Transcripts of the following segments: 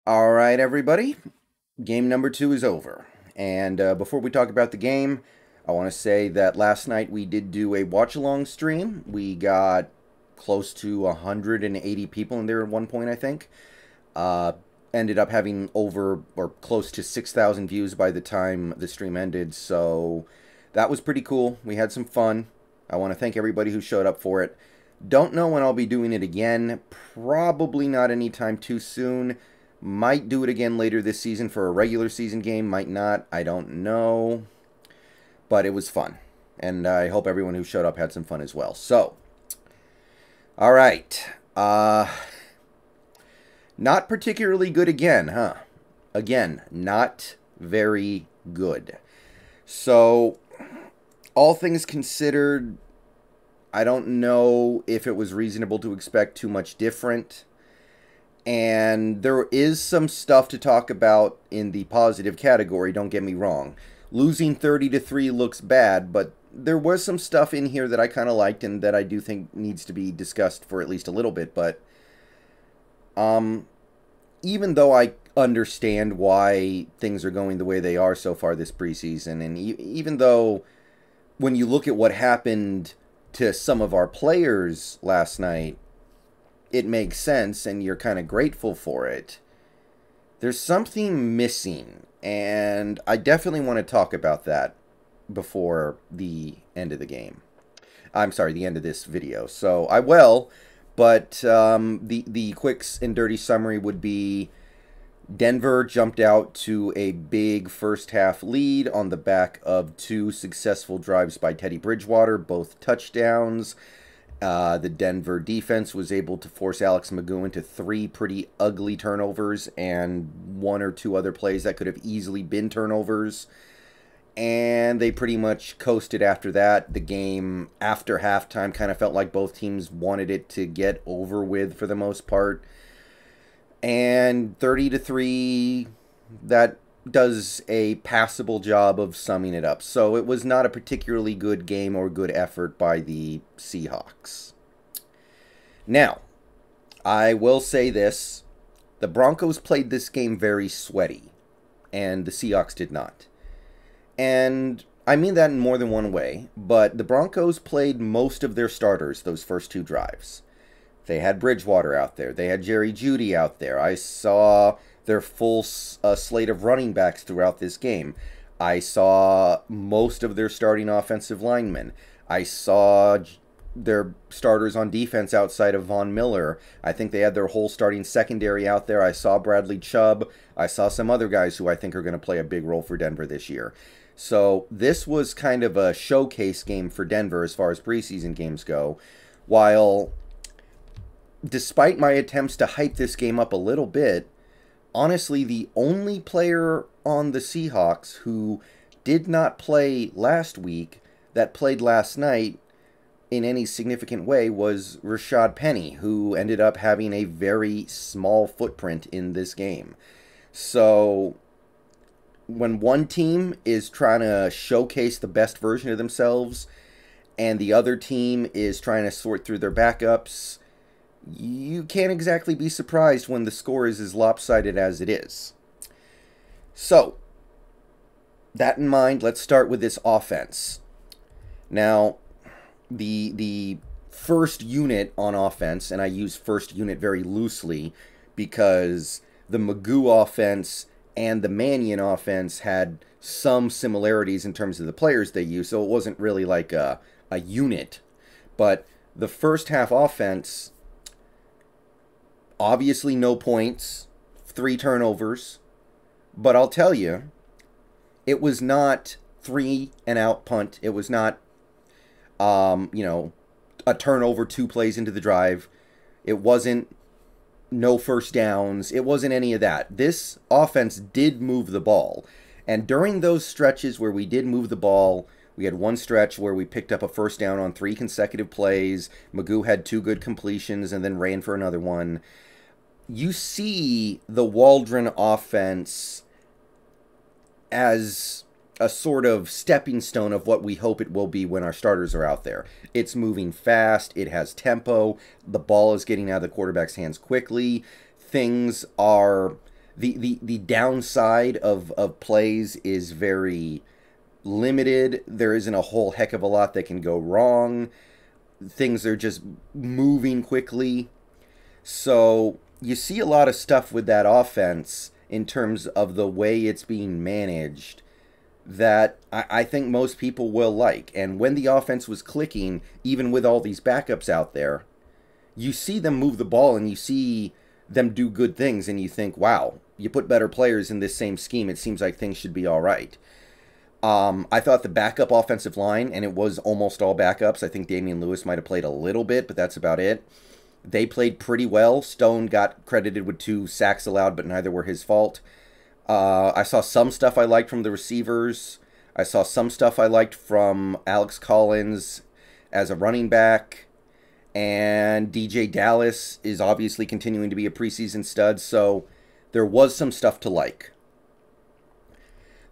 All right, everybody. Game number 2 is over. And before we talk about the game, I want to say that last night we did do a watch along stream. We got close to 180 people in there at one point, I think. Uh, Ended up having over or close to 6,000 views by the time the stream ended. So that was pretty cool. We had some fun. I want to thank everybody who showed up for it. Don't know when I'll be doing it again. Probably not anytime too soon. Might do it again later this season for a regular season game. Might not. I don't know. But it was fun. And I hope everyone who showed up had some fun as well. So, all right. Not particularly good again, huh? Again, not very good. So, all things considered, I don't know if it was reasonable to expect too much different. And there is some stuff to talk about in the positive category, don't get me wrong. Losing 30-3 looks bad, but there was some stuff in here that I kind of liked and that I do think needs to be discussed for at least a little bit. But even though I understand why things are going the way they are so far this preseason, and even though when you look at what happened to some of our players last night, it makes sense and you're kind of grateful for it, there's something missing, and I definitely want to talk about that before the end of the game. I'm sorry, the end of this video. So I will, but the quick and dirty summary would be Denver jumped out to a big first half lead on the back of two successful drives by Teddy Bridgewater, both touchdowns. The Denver defense was able to force Alex McGough into three pretty ugly turnovers and one or two other plays that could have easily been turnovers. And they pretty much coasted after that. The game after halftime kind of felt like both teams wanted it to get over with for the most part. And 30-3, that does a passable job of summing it up. So it was not a particularly good game or good effort by the Seahawks. Now, I will say this. The Broncos played this game very sweaty, and the Seahawks did not. And I mean that in more than one way, but the Broncos played most of their starters those first two drives. They had Bridgewater out there. They had Jerry Jeudy out there. I saw their full slate of running backs throughout this game. I saw most of their starting offensive linemen. I saw their starters on defense outside of Von Miller. I think they had their whole starting secondary out there. I saw Bradley Chubb. I saw some other guys who I think are going to play a big role for Denver this year. So this was kind of a showcase game for Denver as far as preseason games go. While, despite my attempts to hype this game up a little bit, honestly, the only player on the Seahawks who did not play last week that played last night in any significant way was Rashad Penny, who ended up having a very small footprint in this game. So when one team is trying to showcase the best version of themselves and the other team is trying to sort through their backups, you can't exactly be surprised when the score is as lopsided as it is. So, that in mind, let's start with this offense. Now, the first unit on offense, and I use first unit very loosely because the McGough offense and the Mannion offense had some similarities in terms of the players they used, so it wasn't really like a unit. But the first half offense, obviously no points, 3 turnovers, but I'll tell you, it was not 3-and-out punt. It was not, a turnover 2 plays into the drive. It wasn't no first downs. It wasn't any of that. This offense did move the ball. And during those stretches where we did move the ball, we had one stretch where we picked up a first down on 3 consecutive plays. McGough had 2 good completions and then ran for another one. You see the Waldron offense as a sort of stepping stone of what we hope it will be when our starters are out there. It's moving fast. It has tempo. The ball is getting out of the quarterback's hands quickly. Things are the downside of plays is very limited. There isn't a whole heck of a lot that can go wrong. Things are just moving quickly. So you see a lot of stuff with that offense in terms of the way it's being managed that I think most people will like. And when the offense was clicking, even with all these backups out there, you see them move the ball and you see them do good things, and you think, wow, you put better players in this same scheme, it seems like things should be all right. I thought the backup offensive line, and it was almost all backups. I think Damian Lewis might have played a little bit, but that's about it. They played pretty well. Stone got credited with 2 sacks allowed, but neither were his fault. I saw some stuff I liked from the receivers. I saw some stuff I liked from Alex Collins as a running back. And DJ Dallas is obviously continuing to be a preseason stud, so there was some stuff to like.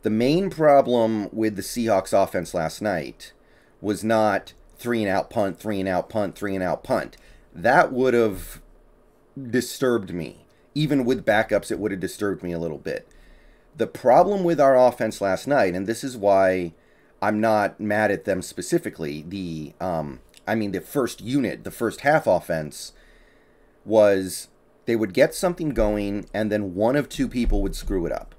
The main problem with the Seahawks offense last night was not 3-and-out punt, 3-and-out punt, 3-and-out punt. That would have disturbed me. Even with backups, it would have disturbed me a little bit. The problem with our offense last night, and this is why I'm not mad at them specifically, the first unit, the first half offense, was they would get something going and then one of 2 people would screw it up.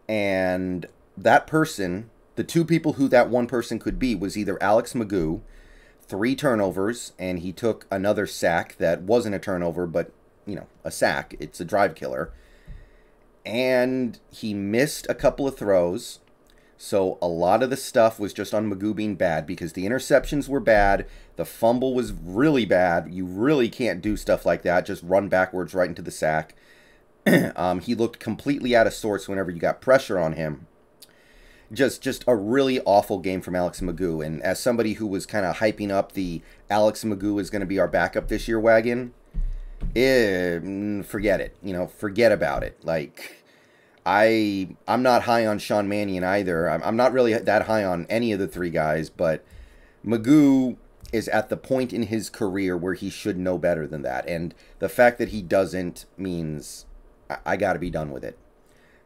And that person, the 2 people who that one person could be, was either Alex Magoo, 3 turnovers, and he took another sack that wasn't a turnover, but, a sack. It's a drive killer. And he missed a couple of throws. So a lot of the stuff was just on Magoo being bad because the interceptions were bad. The fumble was really bad. You really can't do stuff like that. Just run backwards right into the sack. He looked completely out of sorts whenever you got pressure on him. Just a really awful game from Alex Magoo. And as somebody who was kind of hyping up the Alex Magoo is going to be our backup this year wagon, forget it. Forget about it. Like, I'm not high on Sean Mannion either. I'm not really that high on any of the 3 guys, but Magoo is at the point in his career where he should know better than that. And the fact that he doesn't means I got to be done with it.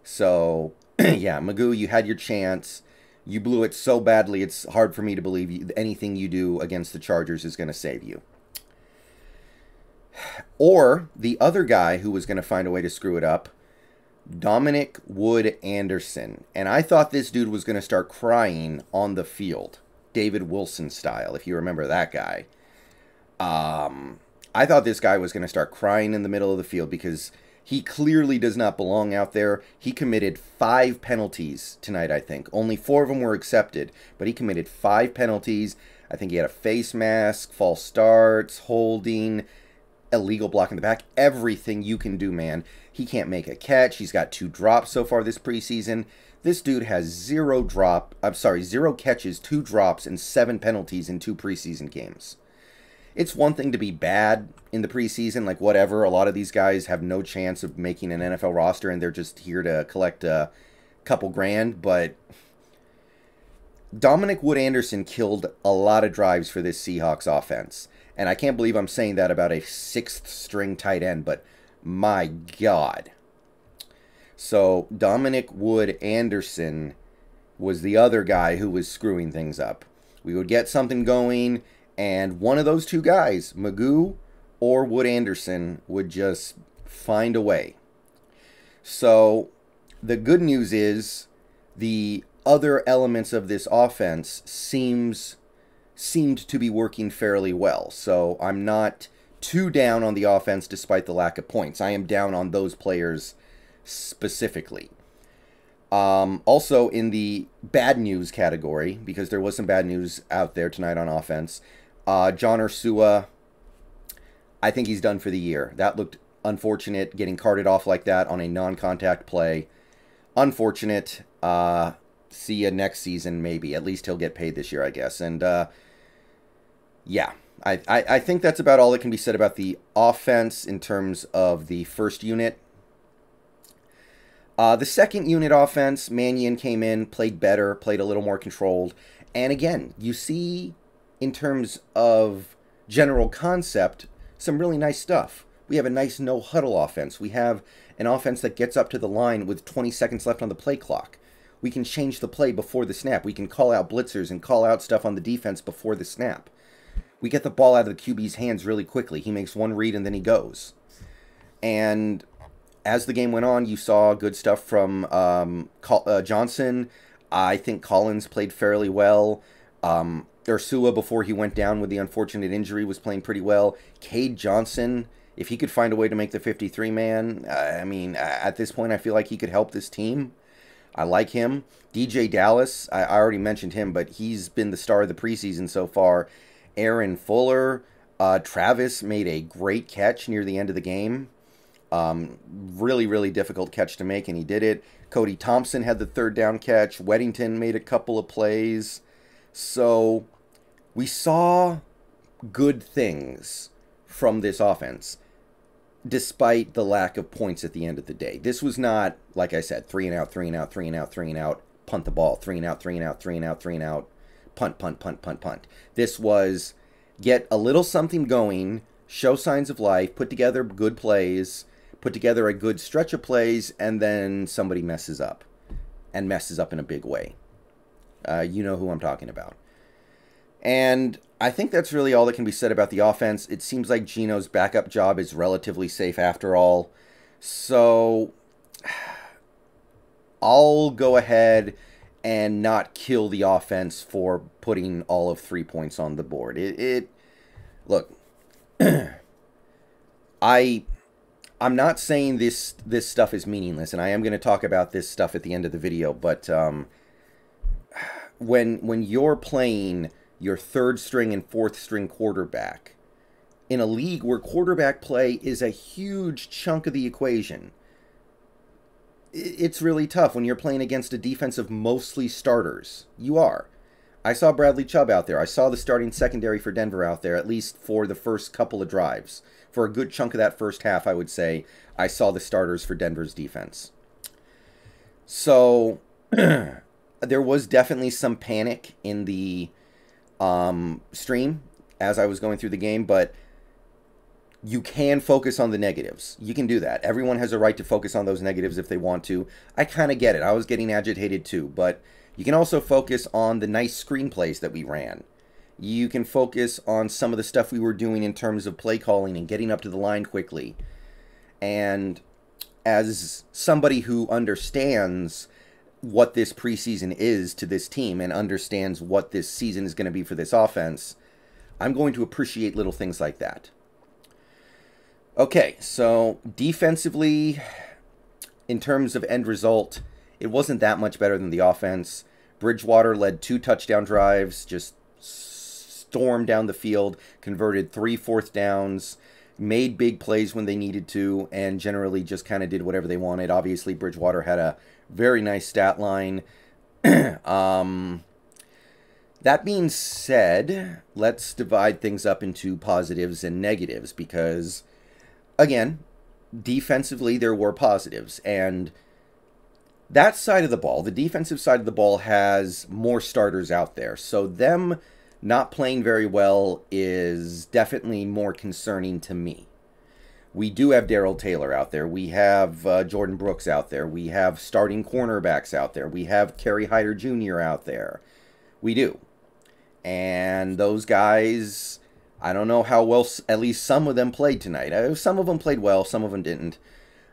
So, yeah, Magoo, you had your chance. You blew it so badly, it's hard for me to believe anything you do against the Chargers is going to save you. Or the other guy who was going to find a way to screw it up, Dominic Wood-Anderson. And I thought this dude was going to start crying on the field, David Wilson style, if you remember that guy. I thought this guy was going to start crying in the middle of the field because he clearly does not belong out there. He committed 5 penalties tonight, I think. Only 4 of them were accepted, but he committed 5 penalties. I think he had a face mask, false starts, holding, illegal block in the back, everything you can do, man. He can't make a catch. He's got 2 drops so far this preseason. This dude has 0 catches, 2 drops, and 7 penalties in 2 preseason games. It's one thing to be bad in the preseason, like whatever. A lot of these guys have no chance of making an NFL roster, and they're just here to collect a couple grand. But Dominic Wood-Anderson killed a lot of drives for this Seahawks offense. And I can't believe I'm saying that about a 6th-string tight end, but my God. So Dominic Wood-Anderson was the other guy who was screwing things up. We would get something going, and one of those 2 guys, Magoo or Wood-Anderson, would just find a way. So the good news is the other elements of this offense seemed to be working fairly well. So I'm not too down on the offense despite the lack of points. I am down on those players specifically. Also in the bad news category, because there was some bad news out there tonight on offense, John Ursua, I think he's done for the year. That looked unfortunate, getting carted off like that on a non-contact play. Unfortunate. See you next season, maybe. At least he'll get paid this year, I guess. And, yeah, I think that's about all that can be said about the offense in terms of the first unit. The second unit offense, Mannion came in, played better, played a little more controlled. And again, you see, in terms of general concept, some really nice stuff. We have a nice no-huddle offense. We have an offense that gets up to the line with 20 seconds left on the play clock. We can change the play before the snap. We can call out blitzers and call out stuff on the defense before the snap. We get the ball out of the QB's hands really quickly. He makes one read and then he goes. And as the game went on, you saw good stuff from Johnson. I think Collins played fairly well. Ursua, before he went down with the unfortunate injury, was playing pretty well. Cade Johnson, if he could find a way to make the 53-man, I mean, at this point, I feel like he could help this team. I like him. DJ Dallas, I already mentioned him, but he's been the star of the preseason so far. Aaron Fuller, Travis made a great catch near the end of the game. Really, really difficult catch to make, and he did it. Cody Thompson had the third down catch. Weddington made a couple of plays. So we saw good things from this offense, despite the lack of points at the end of the day. This was not, like I said, 3 and out, 3 and out, 3 and out, 3 and out, punt the ball, 3 and out, 3 and out, 3 and out, 3 and out, punt, punt, punt, punt, punt. This was get a little something going, show signs of life, put together good plays, put together a good stretch of plays, and then somebody messes up, and messes up in a big way. You know who I'm talking about. And I think that's really all that can be said about the offense. It seems like Gino's backup job is relatively safe after all. So I'll go ahead and not kill the offense for putting all of 3 points on the board. Look, I'm not saying this stuff is meaningless, and I am going to talk about this stuff at the end of the video, but when you're playing your third string and fourth string quarterback in a league where quarterback play is a huge chunk of the equation, it's really tough when you're playing against a defense of mostly starters. You are. I saw Bradley Chubb out there. I saw the starting secondary for Denver out there, at least for the first couple of drives. For a good chunk of that first half, I would say, I saw the starters for Denver's defense. So there was definitely some panic in the stream as I was going through the game, but you can focus on the negatives. You can do that. Everyone has a right to focus on those negatives if they want to. I kind of get it. I was getting agitated too, but you can also focus on the nice screenplays that we ran. You can focus on some of the stuff we were doing in terms of play calling and getting up to the line quickly. And as somebody who understands what this preseason is to this team and understands what this season is going to be for this offense, I'm going to appreciate little things like that. Okay, so defensively, in terms of end result, it wasn't that much better than the offense. Bridgewater led 2 touchdown drives, just stormed down the field, converted 3 fourth downs, made big plays when they needed to, and generally just kind of did whatever they wanted. Obviously, Bridgewater had a very nice stat line. That being said, let's divide things up into positives and negatives because, again, defensively there were positives. And that side of the ball, the defensive side of the ball, has more starters out there. So them not playing very well is definitely more concerning to me. We do have Darrell Taylor out there. We have Jordan Brooks out there. We have starting cornerbacks out there. We have Kerry Hyder Jr. out there. We do. And those guys, I don't know how well, at least some of them played tonight. Some of them played well, some of them didn't.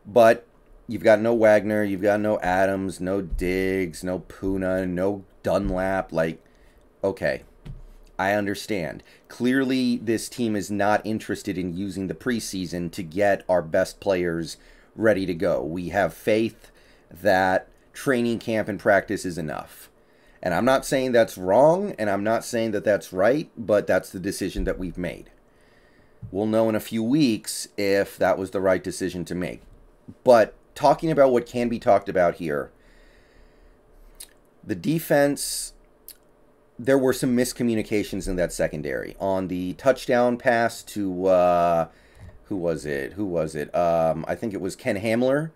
But you've got no Wagner, you've got no Adams, no Diggs, no Puna, no Dunlap. Like, okay, I understand. Clearly, this team is not interested in using the preseason to get our best players ready to go. We have faith that training camp and practice is enough. And I'm not saying that's wrong, and I'm not saying that that's right, but that's the decision that we've made. We'll know in a few weeks if that was the right decision to make. But talking about what can be talked about here, the defense, there were some miscommunications in that secondary. On the touchdown pass to, who was it? I think it was Ken Hamler.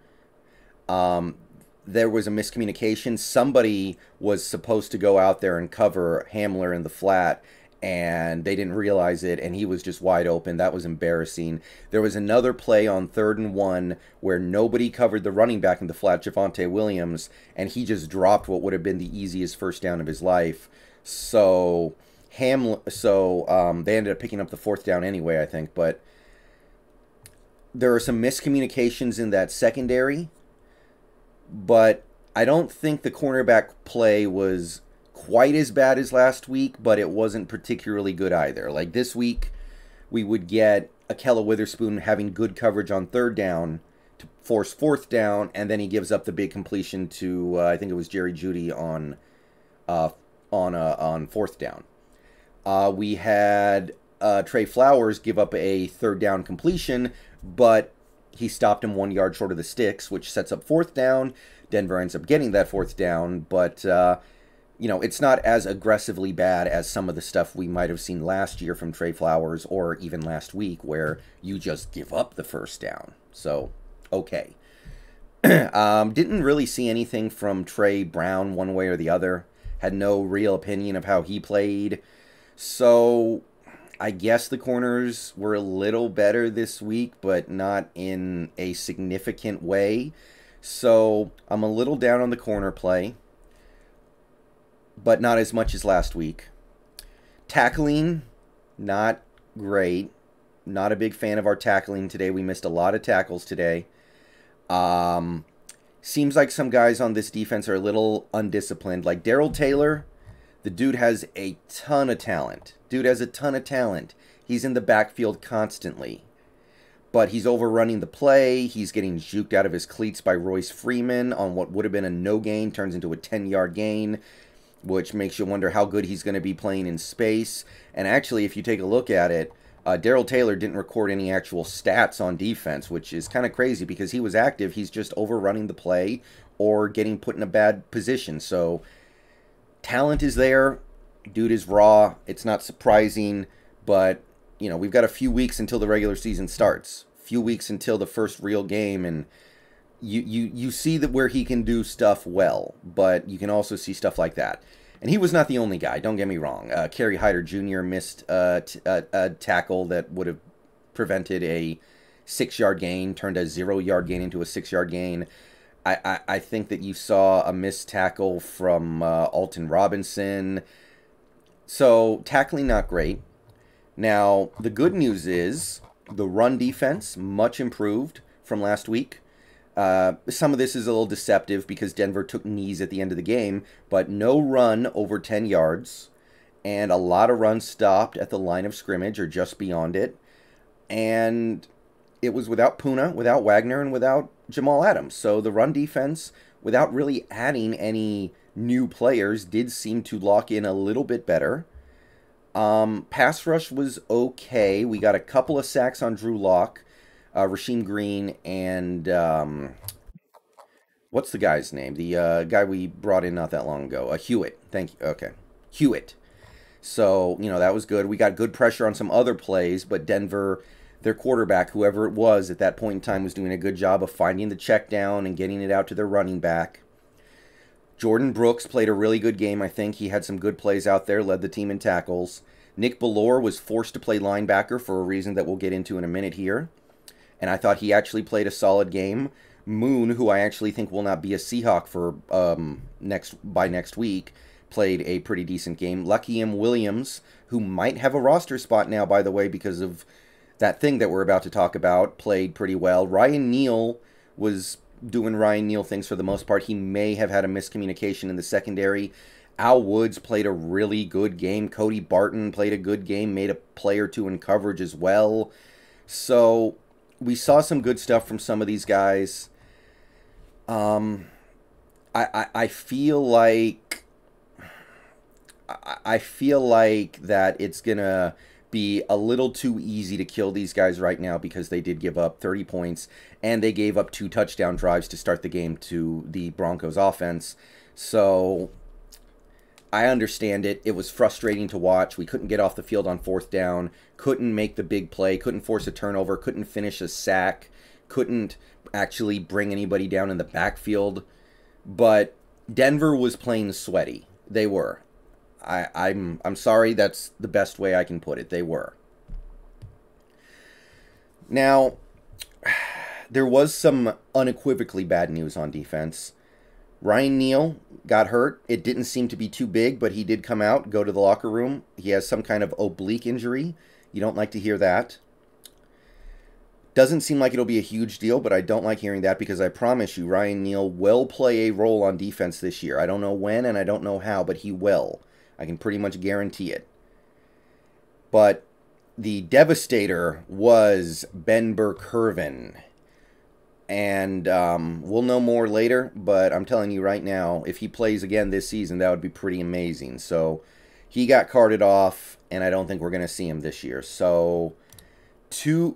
There was a miscommunication. Somebody was supposed to go out there and cover Hamler in the flat, and they didn't realize it, and he was just wide open. That was embarrassing. There was another play on 3rd and 1 where nobody covered the running back in the flat, Javonte Williams, and he just dropped what would have been the easiest first down of his life. So they ended up picking up the 4th down anyway, I think. But there are some miscommunications in that secondary, but I don't think the cornerback play was quite as bad as last week, but it wasn't particularly good either. Like this week, we would get Akella Witherspoon having good coverage on 3rd down to force 4th down, and then he gives up the big completion to I think it was Jerry Jeudy on 4th down. We had Trey Flowers give up a 3rd down completion, but he stopped him 1 yard short of the sticks, which sets up 4th down. Denver ends up getting that 4th down, but it's not as aggressively bad as some of the stuff we might have seen last year from Trey Flowers, or even last week, where you just give up the 1st down. So, okay. Didn't really see anything from Trey Brown one way or the other. Had no real opinion of how he played. So, I guess the corners were a little better this week, but not in a significant way. So, I'm a little down on the corner play, but not as much as last week. Tackling, not great. Not a big fan of our tackling today. We missed a lot of tackles today. Seems like some guys on this defense are a little undisciplined. Like Darrell Taylor, the dude has a ton of talent. He's in the backfield constantly. But he's overrunning the play. He's getting juked out of his cleats by Royce Freeman on what would have been a no gain, turns into a 10-yard gain, which makes you wonder how good he's going to be playing in space. And actually, if you take a look at it, Darrell Taylor didn't record any actual stats on defense, which is kind of crazy because he was active. He's just overrunning the play or getting put in a bad position. So talent is there. Dude is raw. It's not surprising, but we've got a few weeks until the regular season starts. Few weeks until the first real game, and you see that where he can do stuff well, but you can also see stuff like that. And he was not the only guy, don't get me wrong. Kerry Hyder Jr. missed a tackle that would have prevented a 6-yard gain, turned a 0-yard gain into a 6-yard gain. I think that you saw a missed tackle from Alton Robinson. So, tackling not great. Now, the good news is the run defense, much improved from last week. Some of this is a little deceptive because Denver took knees at the end of the game, but no run over 10 yards, and a lot of runs stopped at the line of scrimmage or just beyond it. And it was without Puna, without Wagner, and without Jamal Adams. So the run defense, without really adding any new players, did seem to lock in a little bit better. Pass rush was okay. We got a couple of sacks on Drew Lock, Rasheem Green, and what's the guy's name? The guy we brought in not that long ago. Hewitt. Thank you. Okay. Hewitt. So, that was good. We got good pressure on some other plays, but Denver, their quarterback, whoever it was at that point in time, was doing a good job of finding the check down and getting it out to their running back. Jordan Brooks played a really good game, I think. He had some good plays out there, led the team in tackles. Nick Bellore was forced to play linebacker for a reason that we'll get into in a minute here. And I thought he actually played a solid game. Moon, who I actually think will not be a Seahawk for next week, played a pretty decent game. Lakiem Williams, who might have a roster spot now, by the way, because of that thing that we're about to talk about, played pretty well. Ryan Neal was doing Ryan Neal things for the most part. He may have had a miscommunication in the secondary. Al Woods played a really good game. Cody Barton played a good game, made a play or two in coverage as well. So we saw some good stuff from some of these guys. I feel like that it's gonna be a little too easy to kill these guys right now because they did give up 30 points and they gave up 2 touchdown drives to start the game to the Broncos offense. So I understand it. It was frustrating to watch. We couldn't get off the field on 4th down, couldn't make the big play, couldn't force a turnover, couldn't finish a sack, couldn't actually bring anybody down in the backfield. But Denver was playing sweaty. They were. I'm sorry, that's the best way I can put it. They were. Now, there was some unequivocally bad news on defense. Ryan Neal got hurt. It didn't seem to be too big, but he did come out, go to the locker room. He has some kind of oblique injury. You don't like to hear that. Doesn't seem like it'll be a huge deal, but I don't like hearing that because I promise you, Ryan Neal will play a role on defense this year. I don't know when and I don't know how, but he will. I can pretty much guarantee it. But the devastator was Ben Burr-Kirven. And we'll know more later, but I'm telling you right now, if he plays again this season, that would be pretty amazing. So he got carted off, and I don't think we're going to see him this year. So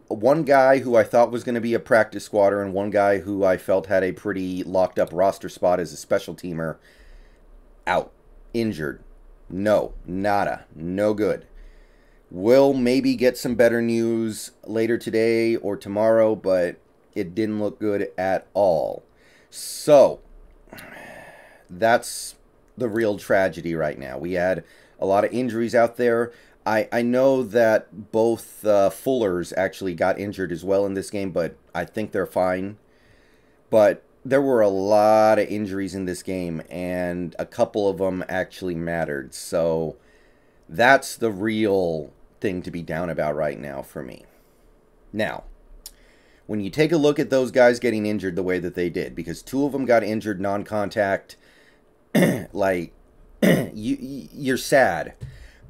one guy who I thought was going to be a practice squatter and one guy who I felt had a pretty locked up roster spot as a special teamer, out, injured. No, nada, no good. We'll maybe get some better news later today or tomorrow, but it didn't look good at all. So that's the real tragedy right now. We had a lot of injuries out there. I know that both Fullers actually got injured as well in this game, but I think they're fine. But there were a lot of injuries in this game, and a couple of them actually mattered. So that's the real thing to be down about right now for me. Now, when you take a look at those guys getting injured the way that they did, because two of them got injured non-contact, like, you're sad.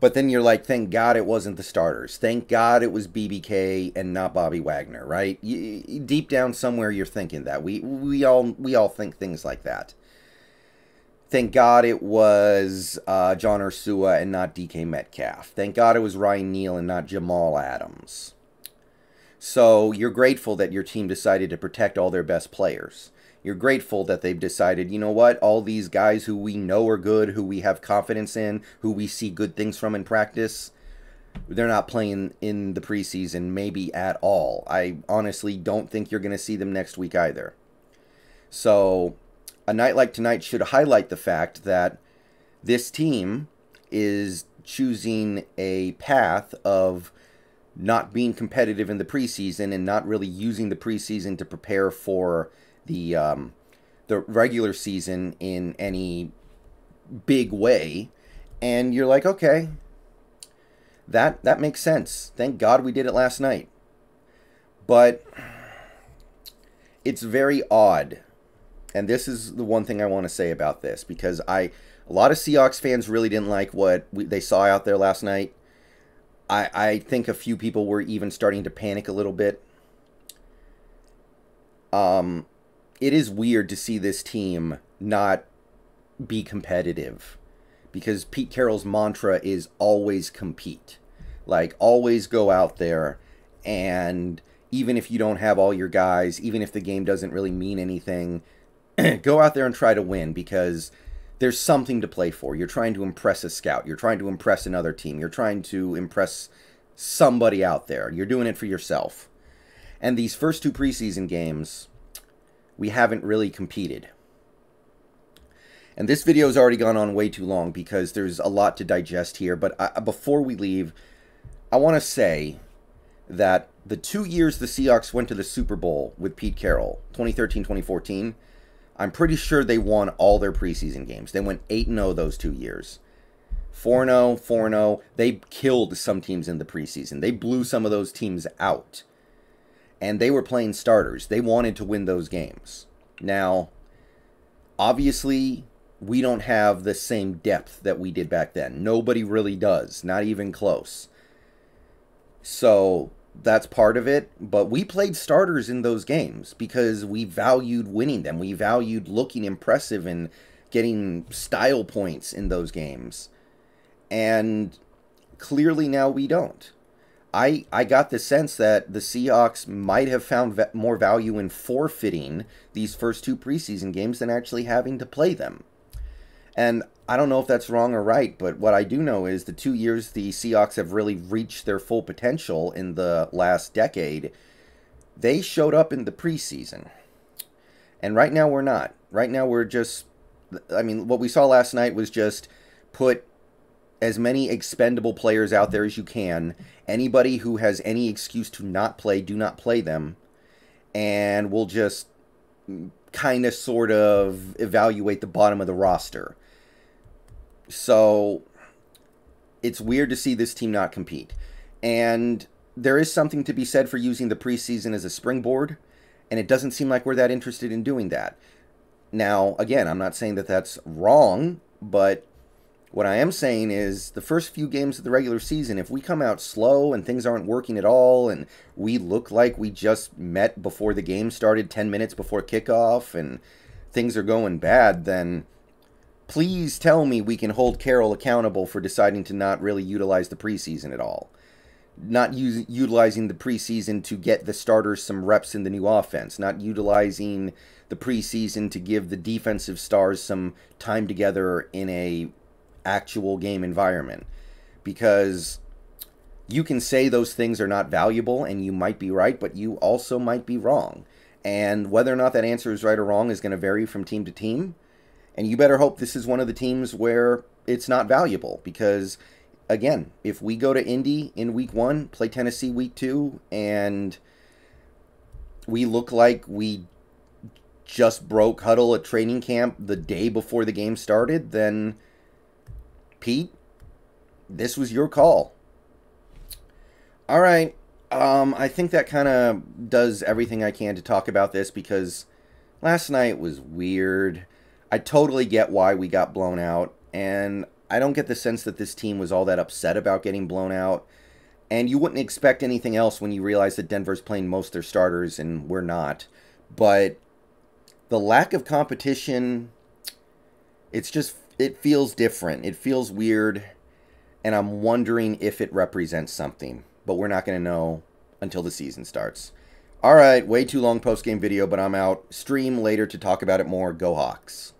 But then you're like, thank God it wasn't the starters. Thank God it was BBK and not Bobby Wagner, right? Deep down somewhere you're thinking that. We all think things like that. Thank God it was John Ursua and not DK Metcalf. Thank God it was Ryan Neal and not Jamal Adams. So you're grateful that your team decided to protect all their best players. You're grateful that they've decided, you know what, all these guys who we know are good, who we have confidence in, who we see good things from in practice, they're not playing in the preseason maybe at all. I honestly don't think you're going to see them next week either. So a night like tonight should highlight the fact that this team is choosing a path of not being competitive in the preseason and not really using the preseason to prepare for the regular season in any big way. And you're like, okay, that makes sense. Thank God we did it last night. But it's very odd. And this is the one thing I want to say about this, because a lot of Seahawks fans really didn't like what they saw out there last night. I think a few people were even starting to panic a little bit. It is weird to see this team not be competitive, because Pete Carroll's mantra is always compete. Like, always go out there, and even if you don't have all your guys, even if the game doesn't really mean anything, go out there and try to win, because there's something to play for. You're trying to impress a scout. You're trying to impress another team. You're trying to impress somebody out there. You're doing it for yourself. And these first two preseason games, we haven't really competed. And this video has already gone on way too long because there's a lot to digest here. But before we leave, I want to say that the 2 years the Seahawks went to the Super Bowl with Pete Carroll, 2013, 2014, I'm pretty sure they won all their preseason games. They went 8-0 those 2 years. 4-0, 4-0. They killed some teams in the preseason. They blew some of those teams out. And they were playing starters. They wanted to win those games. Now, obviously, we don't have the same depth that we did back then. Nobody really does. Not even close. So that's part of it. But we played starters in those games because we valued winning them. We valued looking impressive and getting style points in those games. And clearly now we don't. I got the sense that the Seahawks might have found more value in forfeiting these first two preseason games than actually having to play them. And I don't know if that's wrong or right, but what I do know is the 2 years the Seahawks have really reached their full potential in the last decade, they showed up in the preseason. And right now we're not. Right now we're just, I mean, what we saw last night was just put as many expendable players out there as you can. Anybody who has any excuse to not play, do not play them. And we'll just kind of sort of evaluate the bottom of the roster. So it's weird to see this team not compete. And there is something to be said for using the preseason as a springboard, and it doesn't seem like we're that interested in doing that. Now, again, I'm not saying that that's wrong, but what I am saying is the first few games of the regular season, if we come out slow and things aren't working at all and we look like we just met before the game started 10 minutes before kickoff and things are going bad, then please tell me we can hold Carroll accountable for deciding to not really utilize the preseason at all. Not utilizing the preseason to get the starters some reps in the new offense. Not utilizing the preseason to give the defensive stars some time together in a actual game environment. Because you can say those things are not valuable, and you might be right, but you also might be wrong. And whether or not that answer is right or wrong is going to vary from team to team. And you better hope this is one of the teams where it's not valuable, because again, if we go to Indy in week 1, play Tennessee week 2, and we look like we just broke huddle at training camp the day before the game started, then Pete, this was your call. All right. I think that kind of does everything I can to talk about this, because last night was weird. I totally get why we got blown out, and I don't get the sense that this team was all that upset about getting blown out. And you wouldn't expect anything else when you realize that Denver's playing most of their starters and we're not. But the lack of competition, it feels different. It feels weird. And I'm wondering if it represents something. But we're not going to know until the season starts. All right, way too long post-game video, but I'm out. Stream later to talk about it more. Go Hawks.